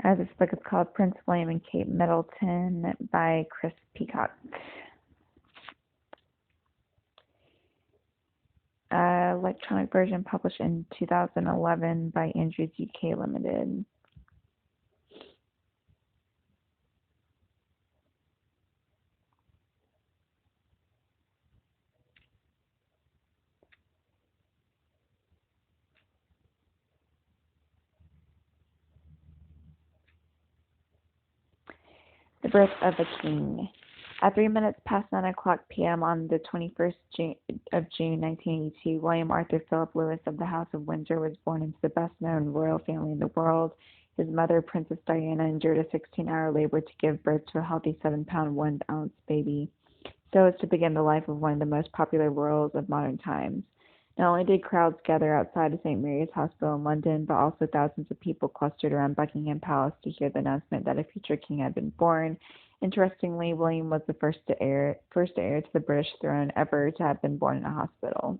This book is called Prince William and Kate Middleton by Chris Peacock. Electronic version published in 2011 by Andrews UK Limited. The Birth of a King. At 3 minutes past 9 o'clock p.m. on the 21st of June 1982, William Arthur Philip Lewis of the House of Windsor was born into the best-known royal family in the world. His mother, Princess Diana, endured a 16-hour labor to give birth to a healthy 7-pound, 1-ounce baby, so as to begin the life of one of the most popular royals of modern times. Not only did crowds gather outside of St. Mary's Hospital in London, but also thousands of people clustered around Buckingham Palace to hear the announcement that a future king had been born. Interestingly, William was the first heir to the British throne ever to have been born in a hospital.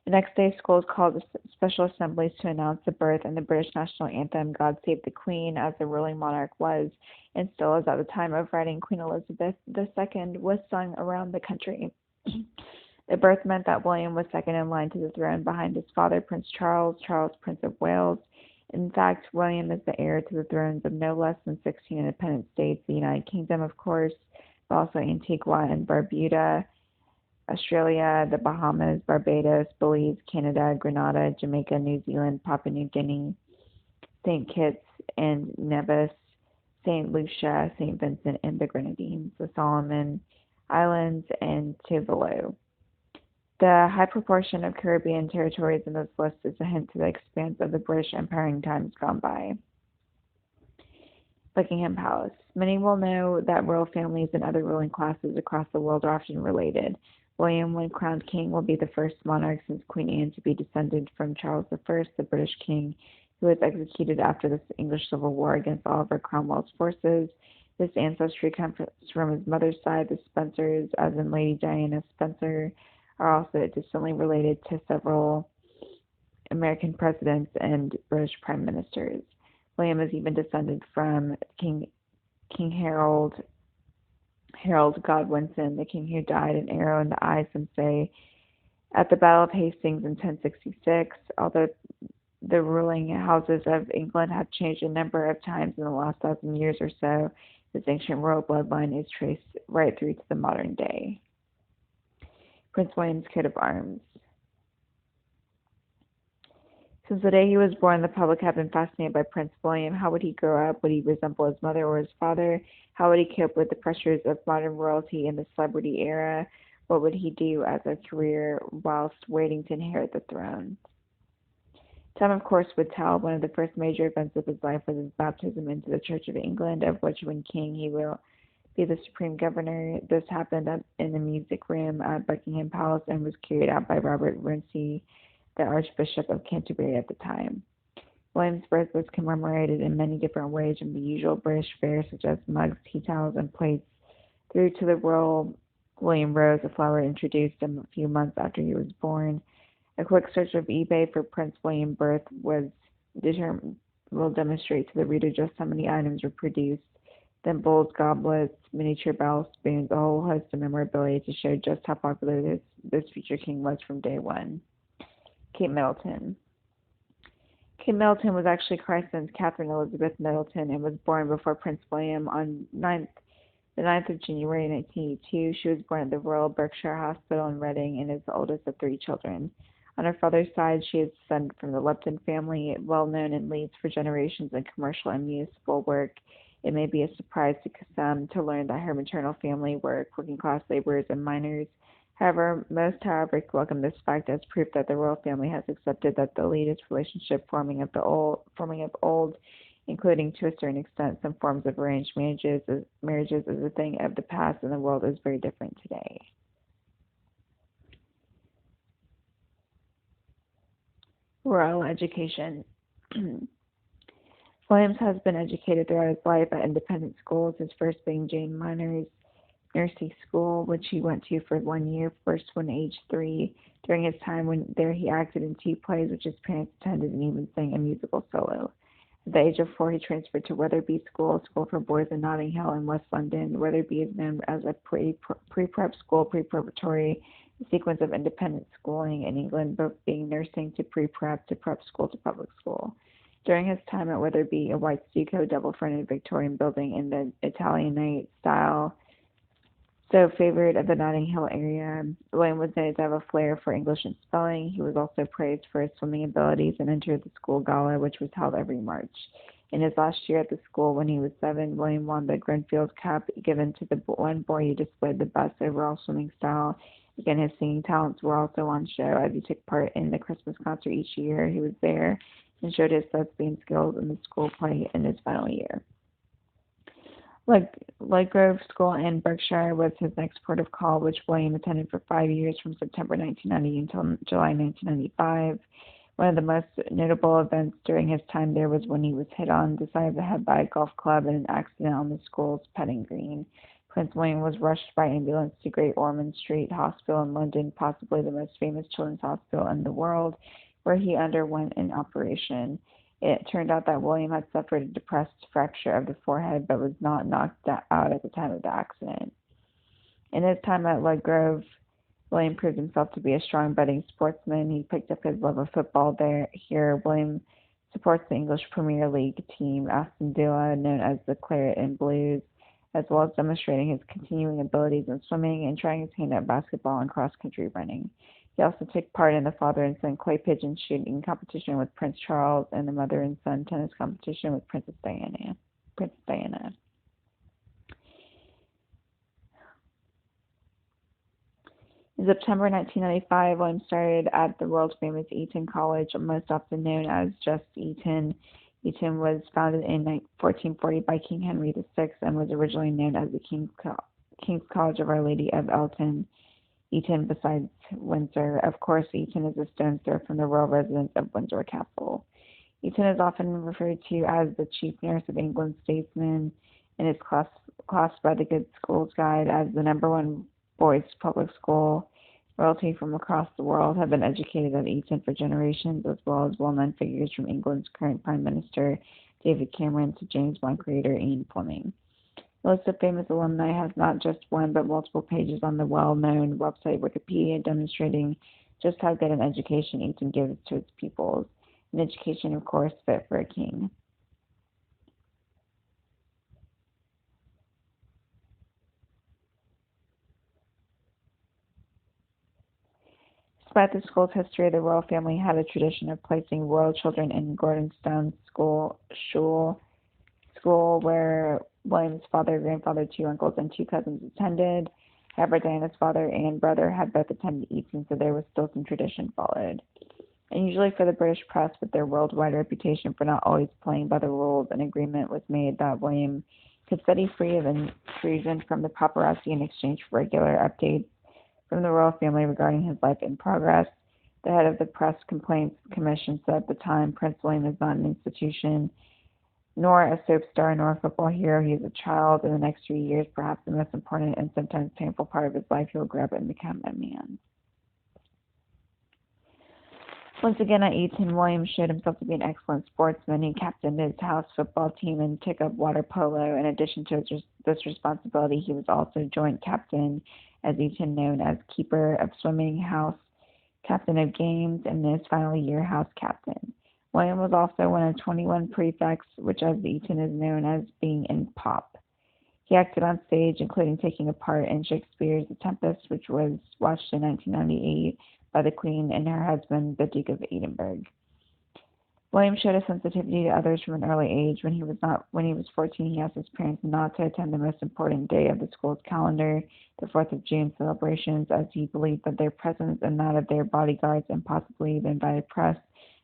The next day, schools called special assemblies to announce the birth, and the British national anthem, God Save the Queen, as the ruling monarch was, and still is at the time of writing, Queen Elizabeth II, was sung around the country. The birth meant that William was second in line to the throne behind his father, Prince Charles, Prince of Wales. In fact, William is the heir to the thrones of no less than 16 independent states, the United Kingdom, of course, but also Antigua and Barbuda, Australia, the Bahamas, Barbados, Belize, Canada, Grenada, Jamaica, New Zealand, Papua New Guinea, St. Kitts and Nevis, St. Lucia, St. Vincent and the Grenadines, the Solomon Islands, and Tuvalu. The high proportion of Caribbean territories in this list is a hint to the expanse of the British Empire in times gone by. Buckingham Palace. Many will know that royal families and other ruling classes across the world are often related. William, when crowned king, will be the first monarch since Queen Anne to be descended from Charles I, the British king, who was executed after the English Civil War against Oliver Cromwell's forces. This ancestry comes from his mother's side, the Spencers, as in Lady Diana Spencer, are also distantly related to several American presidents and British prime ministers. William is even descended from King Harold Godwinson, the king who died an arrow in the eye, some say, at the Battle of Hastings in 1066. Although the ruling houses of England have changed a number of times in the last 1,000 years or so, this ancient royal bloodline is traced right through to the modern day. Prince William's coat of arms. Since the day he was born, the public had been fascinated by Prince William. How would he grow up? Would he resemble his mother or his father? How would he cope with the pressures of modern royalty in the celebrity era? What would he do as a career whilst waiting to inherit the throne? Time, of course, would tell. One of the first major events of his life was his baptism into the Church of England, of which, when king, he will be the supreme governor. This happened in the music room at Buckingham Palace and was carried out by Robert Runcie, the Archbishop of Canterbury at the time. William's birth was commemorated in many different ways, from the usual British fare, such as mugs, tea towels, and plates, through to the Royal William Rose, a flower introduced a few months after he was born. A quick search of eBay for Prince William birth will demonstrate to the reader just how many items were produced. Then bowls, goblets, miniature bells, spoons, a whole host of memorabilia to show just how popular this future king was from day one. Kate Middleton. Kate Middleton was actually christened Catherine Elizabeth Middleton and was born before Prince William on the 9th of January 1982. She was born at the Royal Berkshire Hospital in Reading and is the oldest of 3 children. On her father's side, she is descended from the Lupton family, well known in Leeds for generations in commercial and municipal work. It may be a surprise to some to learn that her maternal family were working-class laborers and miners. However, most welcome this fact as proof that the royal family has accepted that the elitist relationship forming of old, including to a certain extent some forms of arranged marriages is a thing of the past, and the world is very different today. Royal education. Williams has been educated throughout his life at independent schools, his first being Jane Minor's Nursery School, which he went to for 1 year, first when aged 3. During his time there, he acted in 2 plays, which his parents attended, and even sang a musical solo. At the age of 4, he transferred to Wetherby School, a school for boys in Notting Hill in West London. Wetherby is known as a pre-prep school, pre-preparatory, a sequence of independent schooling in England, both being nursing to pre-prep to prep school to public school. During his time at Wetherby, a white stucco double-fronted Victorian building in the Italianate style, so favored of the Notting Hill area, William was noted to have a flair for English and spelling. He was also praised for his swimming abilities and entered the school gala, which was held every March. In his last year at the school, when he was 7, William won the Grenfell Cup, given to the one boy who displayed the best overall swimming style. Again, his singing talents were also on show as he took part in the Christmas concert each year he was there and showed his thespian skills in the school play in his final year. Grove School in Berkshire was his next port of call, which William attended for 5 years from September 1990 until July 1995. One of the most notable events during his time there was when he was hit on the side of the head by a golf club in an accident on the school's putting green. Prince William was rushed by ambulance to Great Ormond Street Hospital in London, possibly the most famous children's hospital in the world, where he underwent an operation. It turned out that William had suffered a depressed fracture of the forehead but was not knocked out at the time of the accident. In his time at Ludgrove, William proved himself to be a strong budding sportsman. He picked up his love of football here. William supports the English Premier League team, Aston Villa, known as the Claret and Blues, as well as demonstrating his continuing abilities in swimming and trying his hand at basketball and cross-country running. He also took part in the father and son clay pigeon shooting competition with Prince Charles and the mother and son tennis competition with Princess Diana. In September 1995, William started at the world-famous Eton College, most often known as just Eton. Eton was founded in 1440 by King Henry VI and was originally known as the King's College of Our Lady of Elton. Eton, besides Windsor. Of course, Eton is a stone's throw from the royal residence of Windsor Castle. Eton is often referred to as the chief nurse of England's statesmen and is classed by the Good Schools Guide as the #1 boys' public school. Royalty from across the world have been educated at Eton for generations, as well as well-known figures from England's current Prime Minister, David Cameron, to James Bond creator Ian Fleming. The list of famous alumni has not just one but multiple pages on the well-known website Wikipedia, demonstrating just how good an education Eton gives to its pupils. An education, of course, fit for a king. Despite the school's history, the royal family had a tradition of placing royal children in Gordonstoun School, where William's father, grandfather, 2 uncles, and 2 cousins attended. However, Diana's father and brother had both attended Eton, so there was still some tradition followed. Unusually for the British press, with their worldwide reputation for not always playing by the rules, an agreement was made that William could study free of intrusion from the paparazzi in exchange for regular updates from the royal family regarding his life and progress. The head of the Press Complaints Commission said at the time, Prince William is not an institution, nor a soap star, nor a football hero. He is a child. In the next 3 years, perhaps the most important and sometimes painful part of his life, he will grow up and become a man. Once again at Eton, William showed himself to be an excellent sportsman. He captained his house football team and took up water polo. In addition to this responsibility, he was also joint captain, as Eton known as keeper of swimming, house captain of games, and in his final year, house captain. William was also one of 21 prefects, which as Eton is known as being in pop. He acted on stage, including taking a part in Shakespeare's The Tempest, which was watched in 1998 by the Queen and her husband, the Duke of Edinburgh. William showed a sensitivity to others from an early age. When he was 14, he asked his parents not to attend the most important day of the school's calendar, the 4th of June celebrations, as he believed that their presence and that of their bodyguards and possibly the invited press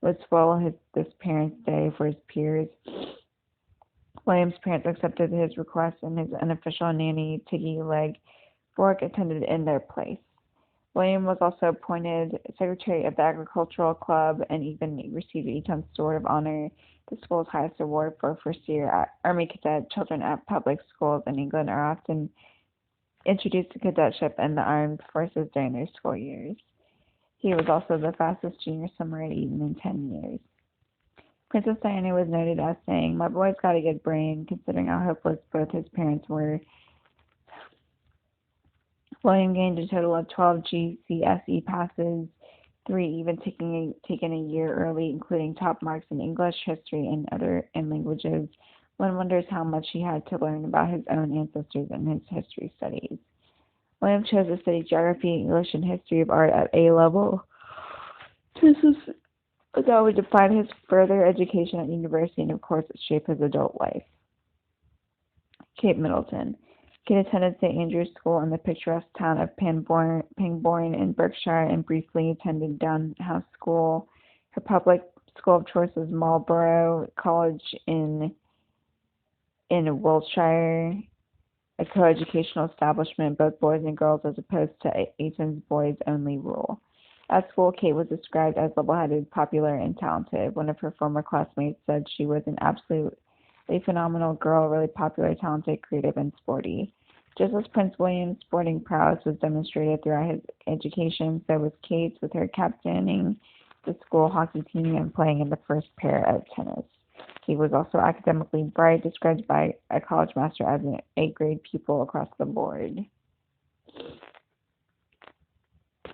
would spoil this parents' day for his peers. William's parents accepted his request, and his unofficial nanny, Tiggy Leg Fork, attended in their place. William was also appointed secretary of the Agricultural Club and even received Eton's Sword of Honor, the school's highest award for first-year Army cadet. Children at public schools in England are often introduced to cadetship and the armed forces during their school years. He was also the fastest junior swimmer at Eton in 10 years. Princess Diana was noted as saying, "My boy's got a good brain, considering how hopeless both his parents were." William gained a total of 12 GCSE passes, 3 even taken a year early, including top marks in English, history, and languages. One wonders how much he had to learn about his own ancestors in his history studies. William chose to study geography, English, and history of art at A level. This was that would define his further education at university and, of course, shape his adult life. Cape Middleton. Kate attended St. Andrew's School in the picturesque town of Pangbourne in Berkshire and briefly attended Downhouse School. Her public school of choice was Marlborough College in Wiltshire, a coeducational establishment, both boys and girls, as opposed to Eton's boys-only rule. At school, Kate was described as level-headed, popular, and talented. One of her former classmates said she was an absolutely phenomenal girl, really popular, talented, creative, and sporty. Just as Prince William's sporting prowess was demonstrated throughout his education, so was Kate's, with her captaining the school hockey team and playing in the first pair of tennis. Kate was also academically bright, described by a college master as an A-grade pupil across the board.